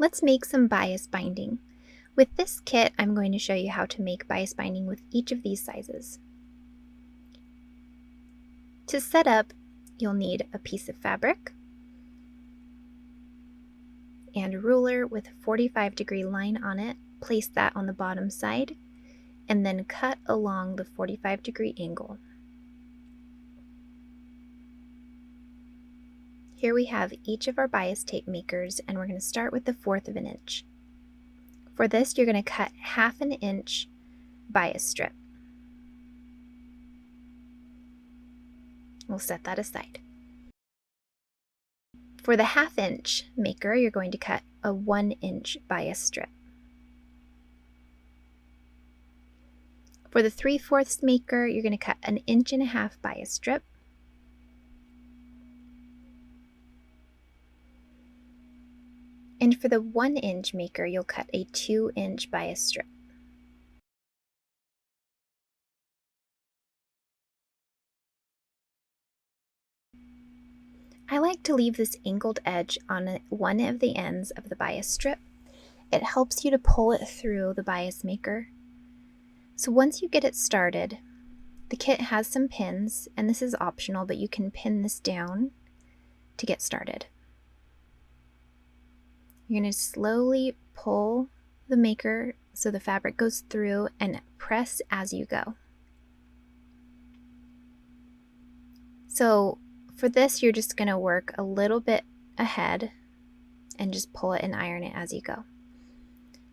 Let's make some bias binding. With this kit, I'm going to show you how to make bias binding with each of these sizes. To set up, you'll need a piece of fabric and a ruler with a 45-degree line on it. Place that on the bottom side and then cut along the 45-degree angle. Here we have each of our bias tape makers, and we're going to start with the 1/4 of an inch. For this, you're going to cut 1/2 inch bias strip. We'll set that aside. For the 1/2 inch maker, you're going to cut a 1 inch bias strip. For the 3/4 maker, you're going to cut an 1.5 inch bias strip. And for the 1 inch maker, you'll cut a 2 inch bias strip. I like to leave this angled edge on one of the ends of the bias strip. It helps you to pull it through the bias maker. So once you get it started, the kit has some pins, and this is optional, but you can pin this down to get started. You're going to slowly pull the maker so the fabric goes through and press as you go. So for this, you're just going to work a little bit ahead and just pull it and iron it as you go.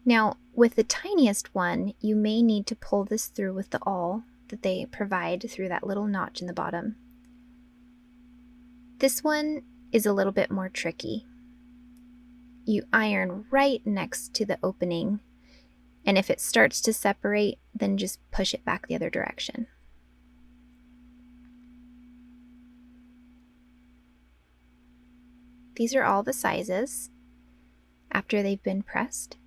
Now, with the tiniest one, you may need to pull this through with the awl that they provide through that little notch in the bottom. This one is a little bit more tricky. You iron right next to the opening, and if it starts to separate, then just push it back the other direction. These are all the sizes after they've been pressed.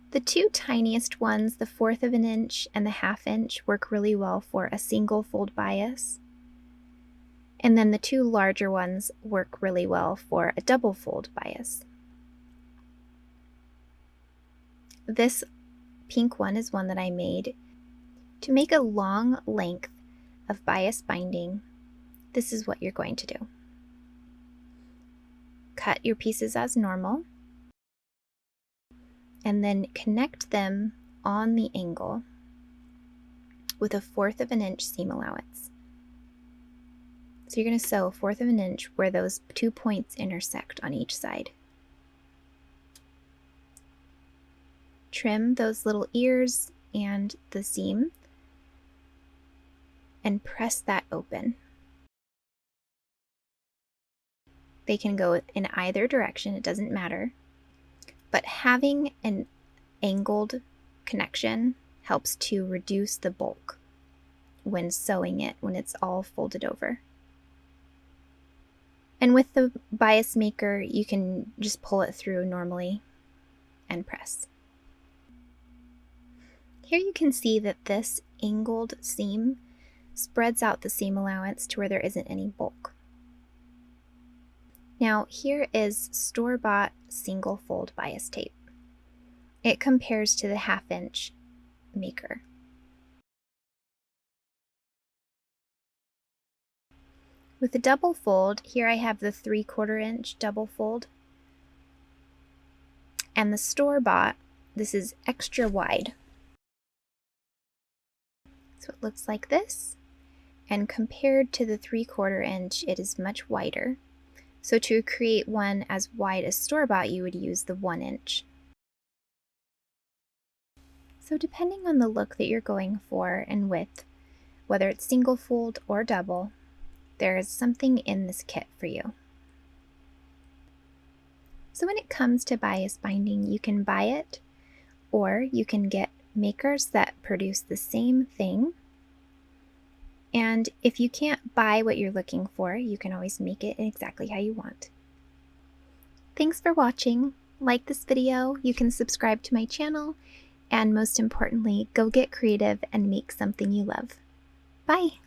The two tiniest ones, the 1/4 of an inch and the 1/2 inch, work really well for a single fold bias. And then the two larger ones work really well for a double fold bias. This pink one is one that I made. To make a long length of bias binding, this is what you're going to do. Cut your pieces as normal, and then connect them on the angle with a 1/4 of an inch seam allowance. So you're going to sew a 1/4 of an inch where those 2 points intersect on each side. Trim those little ears and the seam and press that open. They can go in either direction, it doesn't matter. But having an angled connection helps to reduce the bulk when sewing it, when it's all folded over. And with the bias maker, you can just pull it through normally and press. Here you can see that this angled seam spreads out the seam allowance to where there isn't any bulk. Now here is store-bought single fold bias tape. It compares to the 1/2 inch maker. With the double fold, here I have the 3/4 inch double fold. And the store-bought, this is extra wide. So it looks like this. And compared to the 3/4 inch, it is much wider. So to create one as wide as store-bought, you would use the 1 inch. So depending on the look that you're going for and width, whether it's single fold or double, there is something in this kit for you. So when it comes to bias binding, you can buy it, or you can get makers that produce the same thing. And if you can't buy what you're looking for, you can always make it exactly how you want. Thanks for watching. Like this video, you can subscribe to my channel, and most importantly, go get creative and make something you love. Bye!